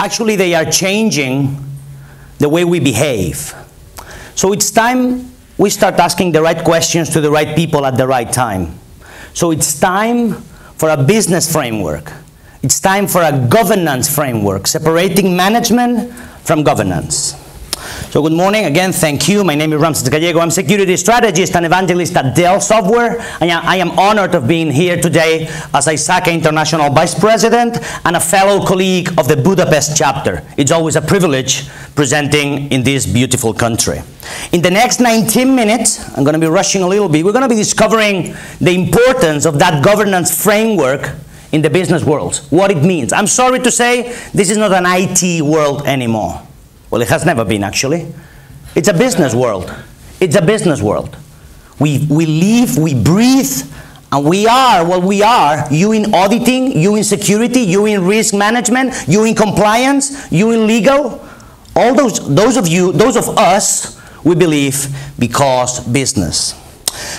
Actually, they are changing the way we behave. So it's time we start asking the right questions to the right people at the right time. So it's time for a business framework. It's time for a governance framework, separating management from governance. So good morning, again, thank you. My name is Ramsés Gallego. I'm security strategist and evangelist at Dell Software. I am honored of being here today as ISACA International Vice President and a fellow colleague of the Budapest chapter. It's always a privilege presenting in this beautiful country. In the next 19 minutes, I'm going to be rushing a little bit, we're going to be discovering the importance of that governance framework in the business world, what it means. I'm sorry to say, this is not an IT world anymore. Well, it has never been, actually. It's a business world. It's a business world. We live, we breathe, and we are what we are. You in auditing, you in security, you in risk management, you in compliance, you in legal. All those of us, we believe because business.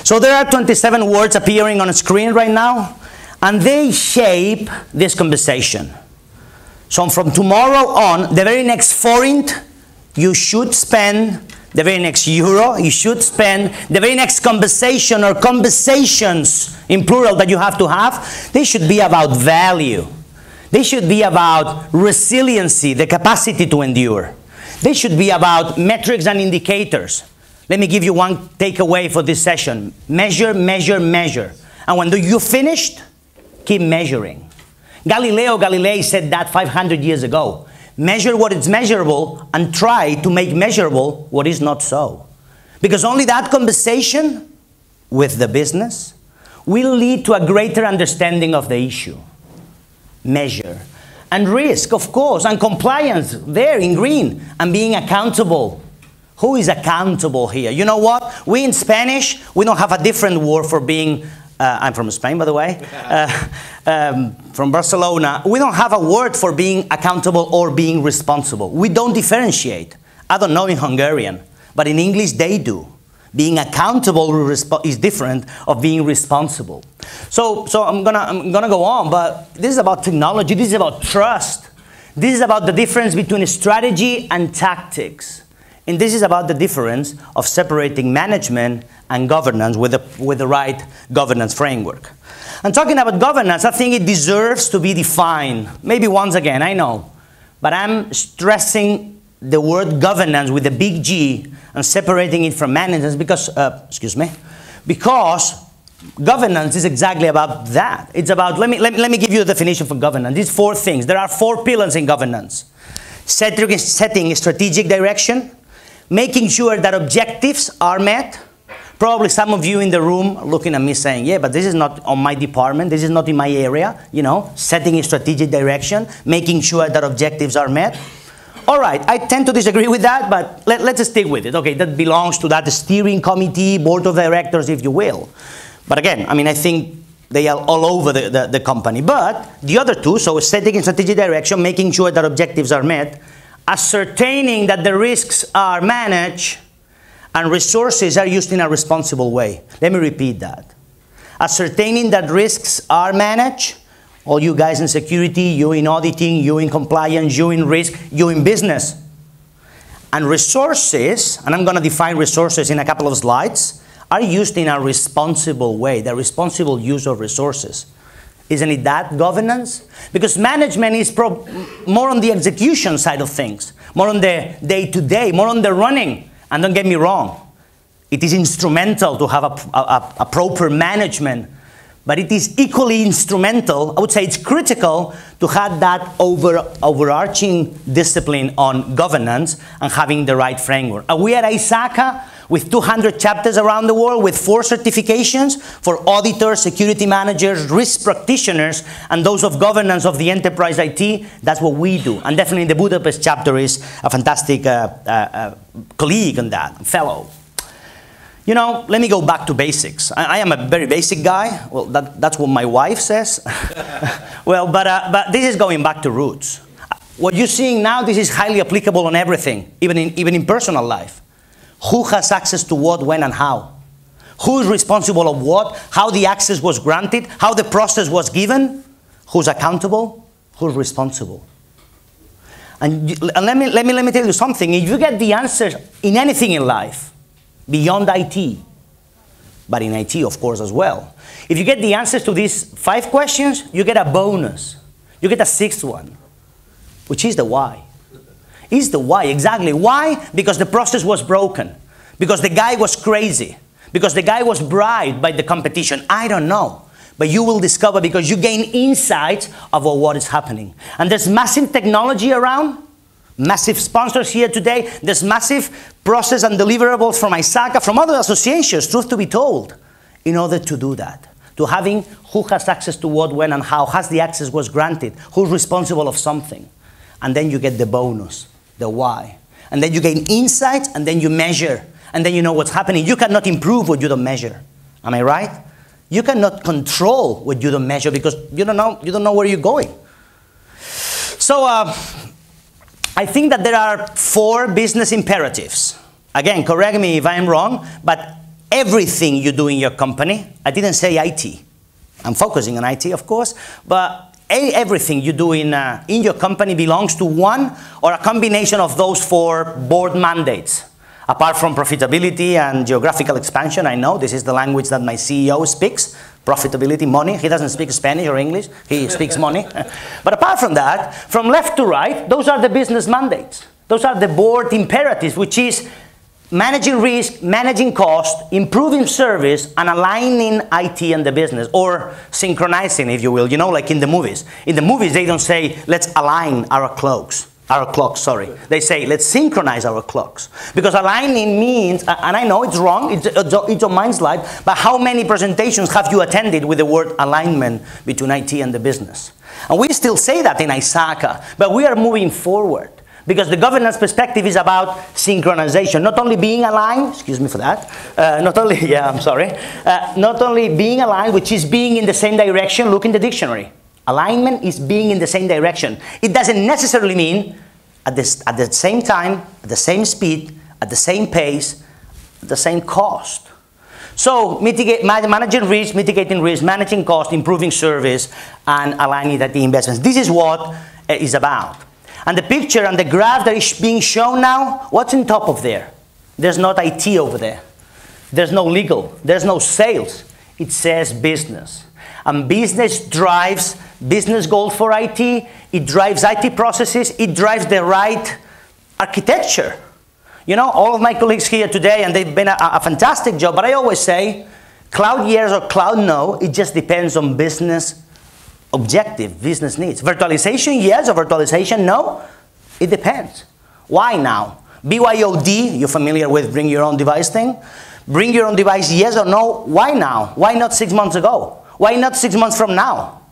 So there are 27 words appearing on a screen right now, and they shape this conversation. So from tomorrow on, the very next forint you should spend, the very next euro you should spend, the very next conversation or conversations in plural that you have to have, they should be about value. They should be about resiliency, the capacity to endure. They should be about metrics and indicators. Let me give you one takeaway for this session. Measure, measure, measure. And when you're finished, keep measuring. Galileo Galilei said that 500 years ago. Measure what is measurable and try to make measurable what is not so. Because only that conversation with the business will lead to a greater understanding of the issue. Measure. And risk, of course, and compliance, there in green, and being accountable. Who is accountable here? You know what? We in Spanish, we don't have a different word for being I'm from Spain, by the way, from Barcelona. We don't have a word for being accountable or being responsible. We don't differentiate. I don't know in Hungarian, but in English they do. Being accountable is different of being responsible. So I'm gonna go on, but this is about technology. This is about trust. This is about the difference between strategy and tactics. And this is about the difference of separating management and governance with the right governance framework. And talking about governance, I think it deserves to be defined. Maybe once again, I know. But I'm stressing the word governance with a big G and separating it from management because, because governance is exactly about that. It's about, let me give you a definition for governance. These four things. There are four pillars in governance. Setting strategic direction, making sure that objectives are met. Probably some of you in the room are looking at me saying, yeah, but this is not on my department, this is not in my area, you know, setting a strategic direction, making sure that objectives are met. All right, I tend to disagree with that, but let's stick with it. Okay, that belongs to that steering committee, board of directors, if you will. But again, I mean, I think they are all over the company. But the other two, so setting a strategic direction, making sure that objectives are met, ascertaining that the risks are managed and resources are used in a responsible way. Let me repeat that. Ascertaining that risks are managed, all you guys in security, you in auditing, you in compliance, you in risk, you in business. And resources, and I'm going to define resources in a couple of slides, are used in a responsible way, the responsible use of resources. Isn't it that governance? Because management is more on the execution side of things, more on the day-to-day, more on the running. And don't get me wrong, it is instrumental to have a proper management, but it is equally instrumental, I would say it's critical, to have that overarching discipline on governance and having the right framework. And we at ISACA, with 200 chapters around the world, with 4 certifications for auditors, security managers, risk practitioners, and those of governance of the enterprise IT, that's what we do. And definitely the Budapest chapter is a fantastic colleague on that, fellow. You know, let me go back to basics. I am a very basic guy. Well, that's what my wife says. Well, but this is going back to roots. What you're seeing now, this is highly applicable on everything, even in personal life. Who has access to what, when, and how? Who is responsible of what? How the access was granted? How the process was given? Who's accountable? Who's responsible? And let me tell you something. If you get the answers in anything in life, beyond IT, but in IT, of course, as well, if you get the answers to these 5 questions, you get a bonus. You get a 6th one, which is the why. Is the why, exactly. Why? Because the process was broken. Because the guy was crazy. Because the guy was bribed by the competition. I don't know. But you will discover because you gain insights about what is happening. And there's massive technology around, massive sponsors here today. There's massive process and deliverables from ISACA, from other associations, truth to be told, in order to do that. To having who has access to what, when, and how, has the access was granted, who's responsible of something. And then you get the bonus, the why. And then you gain insights, and then you measure. And then you know what's happening. You cannot improve what you don't measure. Am I right? You cannot control what you don't measure because you don't know where you're going. So I think that there are 4 business imperatives. Again, correct me if I'm wrong, but everything you do in your company, I didn't say IT. I'm focusing on IT, of course, but everything you do in your company belongs to one or a combination of those 4 board mandates. Apart from profitability and geographical expansion, I know this is the language that my CEO speaks, profitability, money. He doesn't speak Spanish or English, he speaks money. But apart from that, from left to right, those are the business mandates. Those are the board imperatives, which is managing risk, managing cost, improving service, and aligning IT and the business, or synchronizing, if you will, like in the movies. In the movies, they don't say, let's align our clocks. They say, let's synchronize our clocks. Because aligning means, and I know it's wrong, it's on my slide, but how many presentations have you attended with the word alignment between IT and the business? And we still say that in ISACA, but we are moving forward. Because the governance perspective is about synchronization, not only being aligned, excuse me for that, not only being aligned, which is being in the same direction, look in the dictionary. Alignment is being in the same direction. It doesn't necessarily mean at the same time, at the same speed, at the same pace, at the same cost. So managing risk, mitigating risk, managing cost, improving service, and aligning that the investments. This is what it is about. And the picture and the graph that is being shown now, what's on top of there? There's not IT over there. There's no legal. There's no sales. It says business. And business drives business goals for IT. It drives IT processes. It drives the right architecture. All of my colleagues here today, and they've been a fantastic job, but I always say, cloud yes or cloud no, it just depends on business objective, business needs. Virtualization yes or virtualization no, it depends. Why now? BYOD, you're familiar with bring your own device thing? Bring your own device yes or no, why now? Why not 6 months ago? Why not 6 months from now?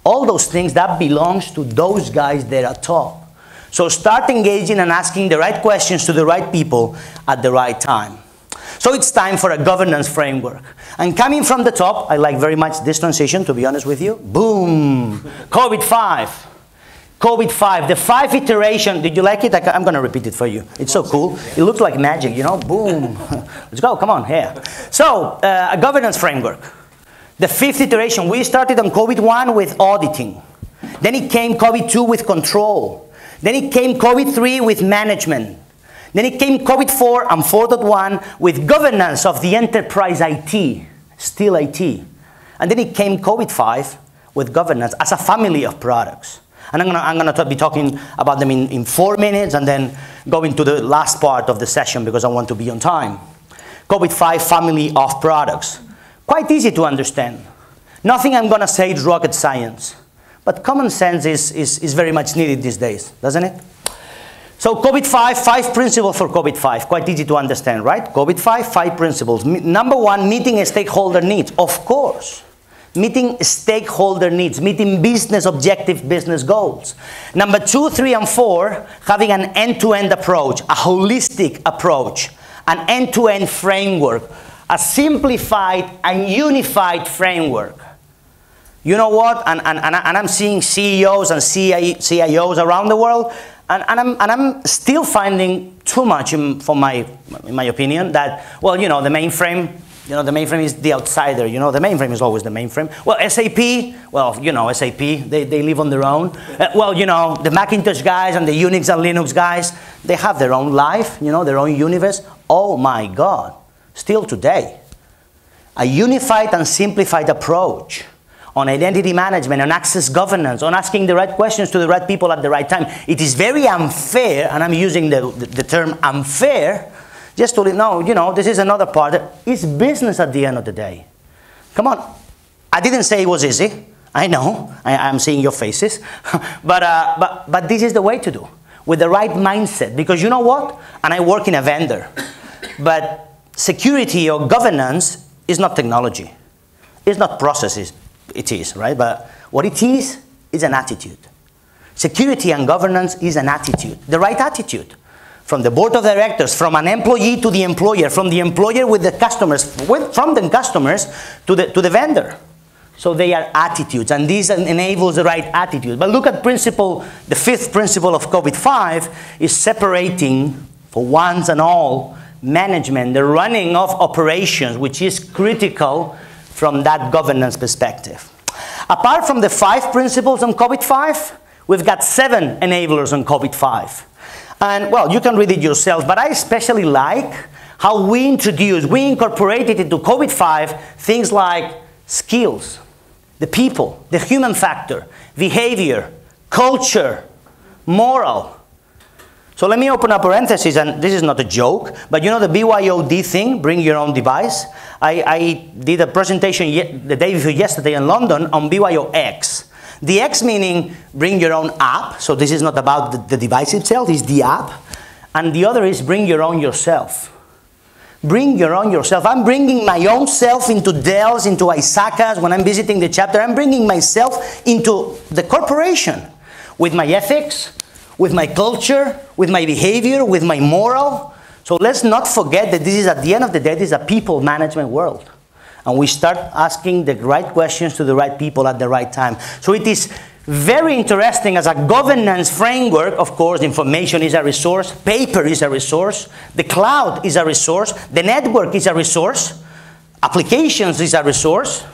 All those things, that belongs to those guys that are top. So start engaging and asking the right questions to the right people at the right time. So it's time for a governance framework. And coming from the top, I like very much this transition, to be honest with you. Boom! COBIT 5. COBIT 5, the 5 iteration. Did you like it? I'm going to repeat it for you. It's so cool. It looks like magic, boom. Let's go, come on, here. So, a governance framework. The 5th iteration, we started on COBIT 1 with auditing. Then it came COBIT 2 with control. Then it came COBIT 3 with management. Then it came COBIT 4 and 4.1 with governance of the enterprise IT, still IT. And then it came COBIT 5 with governance as a family of products. And I'm gonna be talking about them in 4 minutes and then go into the last part of the session because I want to be on time. COBIT 5 family of products. Quite easy to understand. Nothing I'm going to say is rocket science. But common sense is very much needed these days, doesn't it? So COBIT 5 principles for COBIT 5. Quite easy to understand, right? COBIT 5 principles. Number 1, meeting stakeholder needs. Of course. Meeting stakeholder needs. Meeting business objective, business goals. Number 2, 3, and 4, having an end-to-end approach, a holistic approach, an end-to-end framework. A simplified and unified framework. You know what? And I'm seeing CEOs and CIOs around the world, and I'm still finding too much, in my opinion, that, well, the mainframe, You know, the mainframe is the outsider. You know, the mainframe is always the mainframe. Well, SAP, well, you know, SAP, they live on their own. Well, you know, the Macintosh guys and the Unix and Linux guys, they have their own life, you know, their own universe. Oh my God, still today, a unified and simplified approach on identity management, on access governance, on asking the right questions to the right people at the right time. It is very unfair, and I'm using the term unfair, just to know, you know, this is another part. It's business at the end of the day. Come on. I didn't say it was easy. I know. I'm seeing your faces. but this is the way to do, with the right mindset. Because you know what? And I work in a vendor. But security or governance is not technology. It's not processes. It is, right? But what it is an attitude. Security and governance is an attitude. The right attitude. From the board of directors, from an employee to the employer, from the employer with the customers, from the customers to the vendor. So they are attitudes, and this enables the right attitude. But look at principle, the fifth principle of COBIT 5 is separating for once and all management, the running of operations, which is critical from that governance perspective. Apart from the 5 principles on COBIT 5, we've got 7 enablers on COBIT 5. And, well, you can read it yourself, but I especially like how we incorporated into COBIT 5 things like skills, the people, the human factor, behavior, culture, moral. So let me open a parenthesis, and this is not a joke, but you know the BYOD thing, bring your own device? I did a presentation the day before yesterday in London on BYOX. The X meaning bring your own app, so this is not about the device itself, it's the app. And the other is bring your own yourself. Bring your own yourself. I'm bringing my own self into Dell's, into ISACA's, when I'm visiting the chapter. I'm bringing myself into the corporation with my ethics, with my culture, with my behavior, with my moral. So let's not forget that this is, at the end of the day, this is a people management world. And we start asking the right questions to the right people at the right time. So it is very interesting as a governance framework. Of course, information is a resource, paper is a resource, the cloud is a resource, the network is a resource, applications is a resource,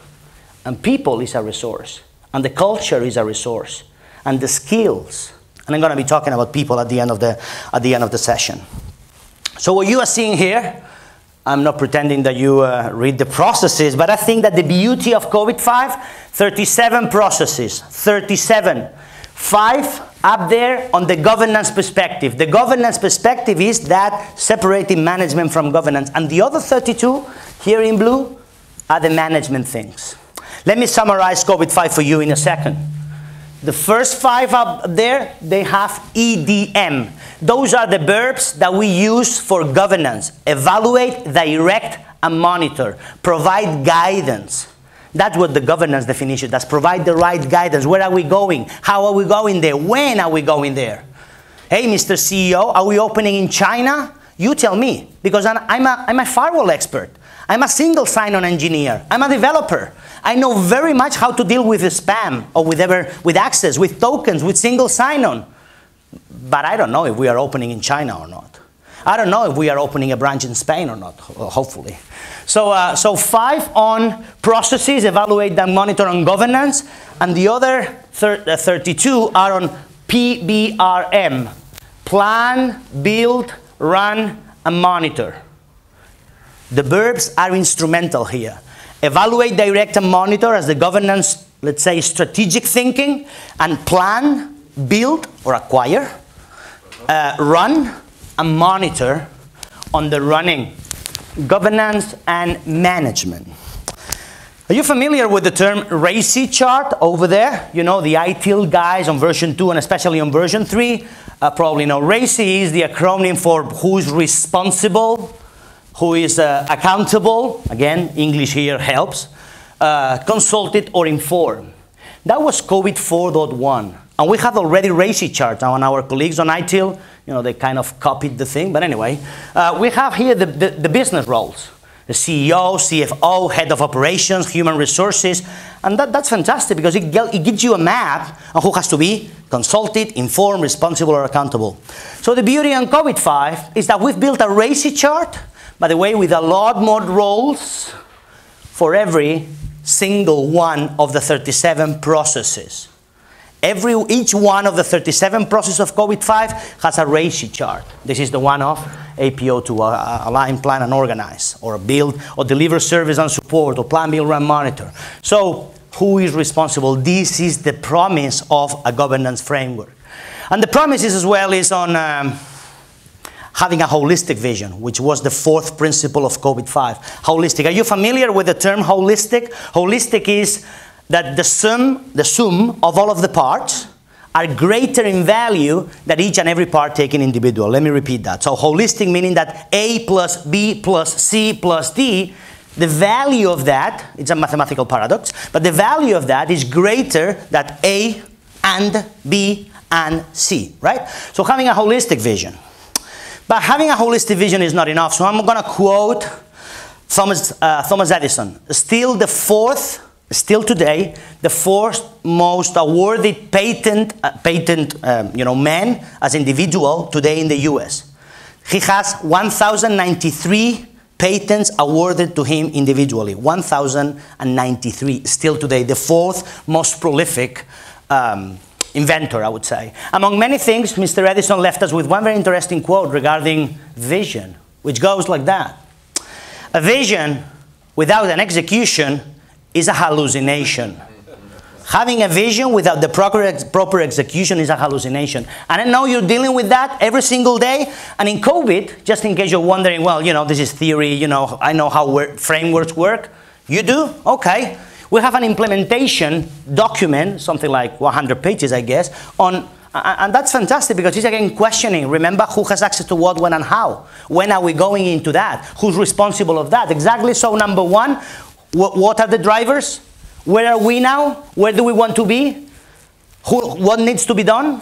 and people is a resource, and the culture is a resource, and the skills. And I'm going to be talking about people at the end of the session. So what you are seeing here, I'm not pretending that you read the processes, but I think that the beauty of COBIT 5, 37 processes, 37. 5 up there on the governance perspective. The governance perspective is that separating management from governance. And the other 32, here in blue, are the management things. Let me summarize COBIT 5 for you in a second. The first 5 up there, they have EDM. Those are the verbs that we use for governance. Evaluate, direct, and monitor. Provide guidance. That's what the governance definition does. Provide the right guidance. Where are we going? How are we going there? When are we going there? Hey, Mr. CEO, are we opening in China? You tell me, because I'm a firewall expert. I'm a single sign-on engineer. I'm a developer. I know very much how to deal with spam or with access, with tokens, with single sign-on. But I don't know if we are opening in China or not. I don't know if we are opening a branch in Spain or not, hopefully. So 5 on processes, evaluate, and monitor, and governance. And the other 32 are on PBRM. Plan, build, run, and monitor. The verbs are instrumental here. Evaluate, direct, and monitor as the governance, let's say, strategic thinking, and plan, build, or acquire, run, and monitor on the running, governance, and management. Are you familiar with the term RACI chart over there? You know, the ITIL guys on version 2 and especially on version 3 probably know. RACI is the acronym for who's responsible, who is accountable, again, English here helps, consulted or informed. That was COBIT 4.1. And we have already RACI charts on our colleagues on ITIL. You know, they kind of copied the thing, but anyway. We have here the business roles. The CEO, CFO, head of operations, human resources. And that's fantastic because it gives you a map on who has to be consulted, informed, responsible, or accountable. So the beauty on COBIT 5 is that we've built a RACI chart, by the way, with a lot more roles for every single one of the 37 processes. Each one of the 37 processes of COBIT-5 has a ratio chart. This is the one of APO to align, plan, and organize, or build, or deliver service and support, or plan, build, run, monitor. So who is responsible? This is the promise of a governance framework. And the promise is as well is on having a holistic vision, which was the fourth principle of COBIT-5. Holistic. Are you familiar with the term holistic? Holistic is that the sum of all of the parts are greater in value than each and every part taken individual. Let me repeat that. So holistic meaning that A plus B plus C plus D, the value of that, it's a mathematical paradox, but the value of that is greater than A and B and C, right? So having a holistic vision. But having a holistic vision is not enough. So I'm going to quote Thomas Edison. Still today, the fourth most awarded patent man as individual today in the US. He has 1,093 patents awarded to him individually. 1,093 still today, the fourth most prolific inventor, I would say. Among many things, Mr. Edison left us with one very interesting quote regarding vision, which goes like that. A vision without an execution is a hallucination. Having a vision without the proper execution is a hallucination. And I know you're dealing with that every single day. And in COBIT, just in case you're wondering, well, this is theory, I know how frameworks work. You do? Okay. We have an implementation document, something like 100 pages, I guess, and that's fantastic because it's again questioning. Remember who has access to what, when, and how. When are we going into that? Who's responsible of that? Exactly. So number one, what are the drivers? Where are we now? Where do we want to be? What needs to be done?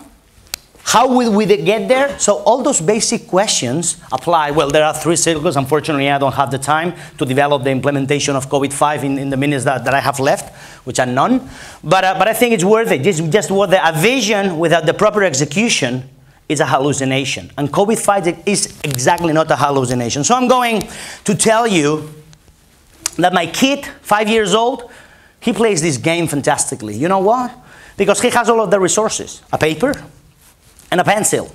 How will we get there? So all those basic questions apply. Well, there are 3 circles. Unfortunately, I don't have the time to develop the implementation of COBIT-5 in the minutes that I have left, which are none. But I think it's worth it. Just worth it. A vision without the proper execution is a hallucination. And COBIT-5 is exactly not a hallucination. So I'm going to tell you that my kid, 5 years old, he plays this game fantastically. You know what? Because he has all of the resources. A paper, and a pencil,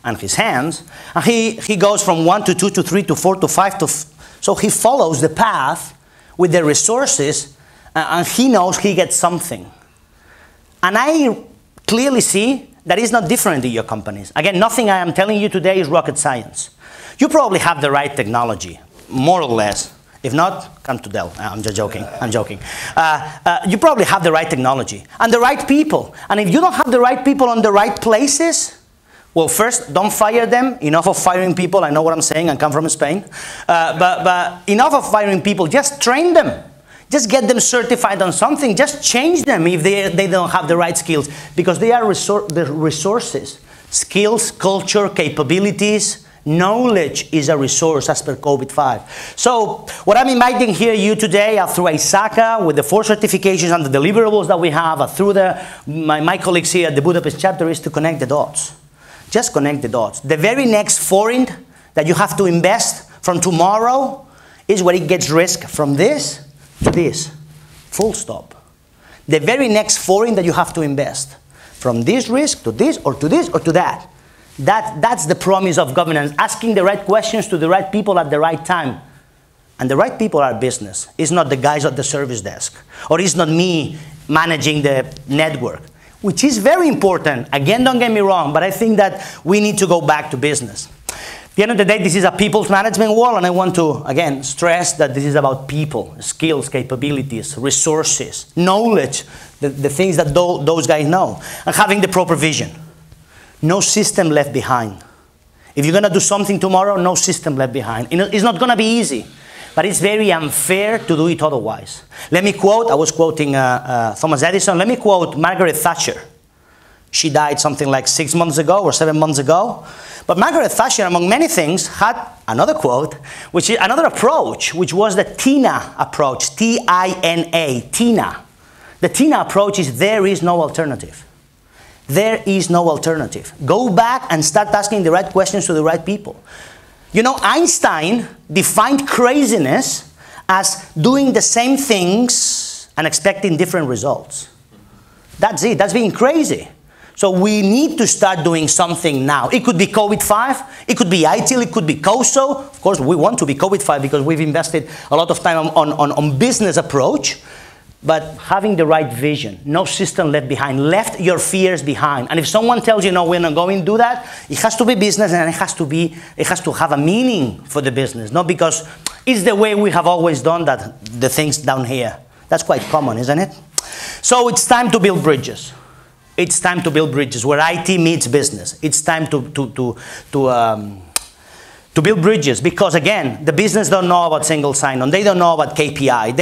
and his hands, and he goes from 1 to 2 to 3 to 4 to 5 to so he follows the path with the resources, and he knows he gets something. And I clearly see that is not different in your companies. Again, nothing I am telling you today is rocket science. You probably have the right technology, more or less. If not, come to Dell. I'm just joking. I'm joking. You probably have the right technology and the right people. And if you don't have the right people on the right places, well, first, don't fire them. Enough of firing people. I know what I'm saying. I come from Spain. But enough of firing people. Just train them. Just get them certified on something. Just change them if they don't have the right skills. Because they are the resources. Skills, culture, capabilities. Knowledge is a resource as per COBIT-5. So what I'm inviting here you today through ISACA with the 4 certifications and the deliverables that we have through my colleagues here at the Budapest chapter is to connect the dots. Just connect the dots. The very next forint that you have to invest from tomorrow is where it gets risk from this to this. Full stop. The very next forint that you have to invest from this risk to this or to this or to that. That's the promise of governance, asking the right questions to the right people at the right time. And the right people are business. It's not the guys at the service desk. Or it's not me managing the network, which is very important. Again, don't get me wrong, but I think that we need to go back to business. At the end of the day, this is a people's management world, and I want to, again, stress that this is about people, skills, capabilities, resources, knowledge, the things that those guys know, and having the proper vision. No system left behind. If you're going to do something tomorrow, no system left behind. It's not going to be easy, but it's very unfair to do it otherwise. Let me quote, I was quoting Thomas Edison, let me quote Margaret Thatcher. She died something like 6 months ago or 7 months ago. But Margaret Thatcher, among many things, had another quote, which is another approach, which was the TINA approach, T-I-N-A, TINA. The TINA approach is there is no alternative. There is no alternative. Go back and start asking the right questions to the right people. You know, Einstein defined craziness as doing the same things and expecting different results. That's it. That's being crazy. So we need to start doing something now. It could be COBIT-5, it could be ITIL, it could be COSO. Of course, we want to be COBIT-5 because we've invested a lot of time on business approach, but having the right vision, no system left behind, left your fears behind. And if someone tells you, no, we're not going to do that, it has to be business and it has to have a meaning for the business, not because it's the way we have always done that, the things down here. That's quite common, isn't it? So it's time to build bridges. It's time to build bridges where IT meets business. It's time to build bridges because, again, the business don't know about single sign-on. They don't know about KPI,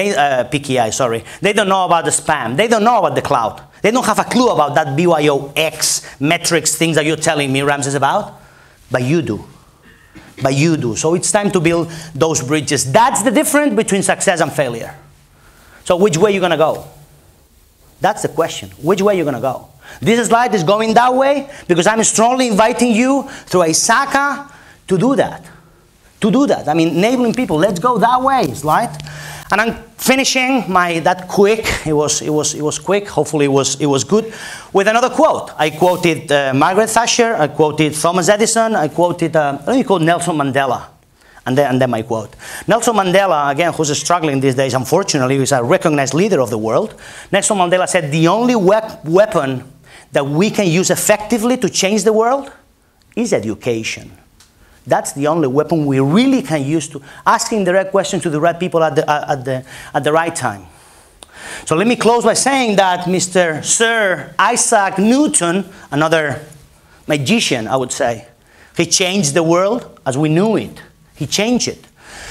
PKI, sorry. They don't know about the spam. They don't know about the cloud. They don't have a clue about that BYOX metrics things that you're telling me, Ramsés, about. But you do. But you do. So it's time to build those bridges. That's the difference between success and failure. So which way are you going to go? That's the question. Which way are you going to go? This slide is going that way because I'm strongly inviting you through ISACA to do that. To do that. I mean, enabling people. Let's go that way, slide. And I'm finishing that quick. It was quick. Hopefully it was good. With another quote. I quoted Margaret Thatcher. I quoted Thomas Edison. I quoted, let me quote Nelson Mandela. And then my quote. Nelson Mandela, again, who's struggling these days, unfortunately, he's a recognized leader of the world. Nelson Mandela said, the only weapon that we can use effectively to change the world is education. That's the only weapon we really can use to asking the right questions to the right people at the right time. So let me close by saying that Mr. Sir Isaac Newton, another magician, I would say, he changed the world as we knew it. He changed it.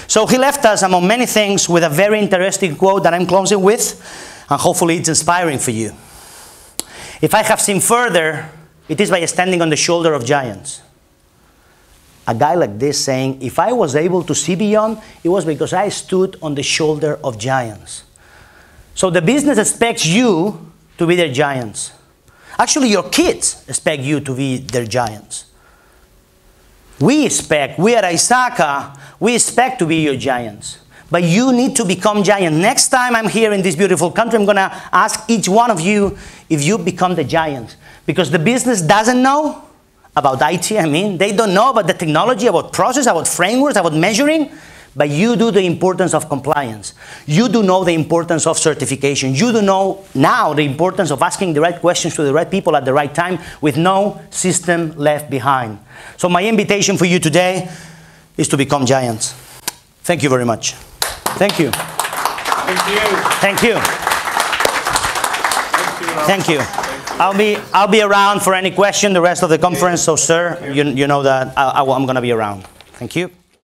So he left us, among many things, with a very interesting quote that I'm closing with, and hopefully it's inspiring for you. If I have seen further, it is by standing on the shoulder of giants. A guy like this saying, if I was able to see beyond, it was because I stood on the shoulder of giants. So the business expects you to be their giants. Actually, your kids expect you to be their giants. We at ISACA, we expect to be your giants. But you need to become giant. Next time I'm here in this beautiful country, I'm going to ask each one of you if you become the giant. Because the business doesn't know about IT, they don't know about the technology, about process, about frameworks, about measuring. But you do the importance of compliance. You do know the importance of certification. You do know now the importance of asking the right questions to the right people at the right time with no system left behind. So my invitation for you today is to become giants. Thank you very much. Thank you. Thank you. Thank you. Thank you. I'll be around for any question the rest of the conference. So sir, you know that I'm going to be around. Thank you.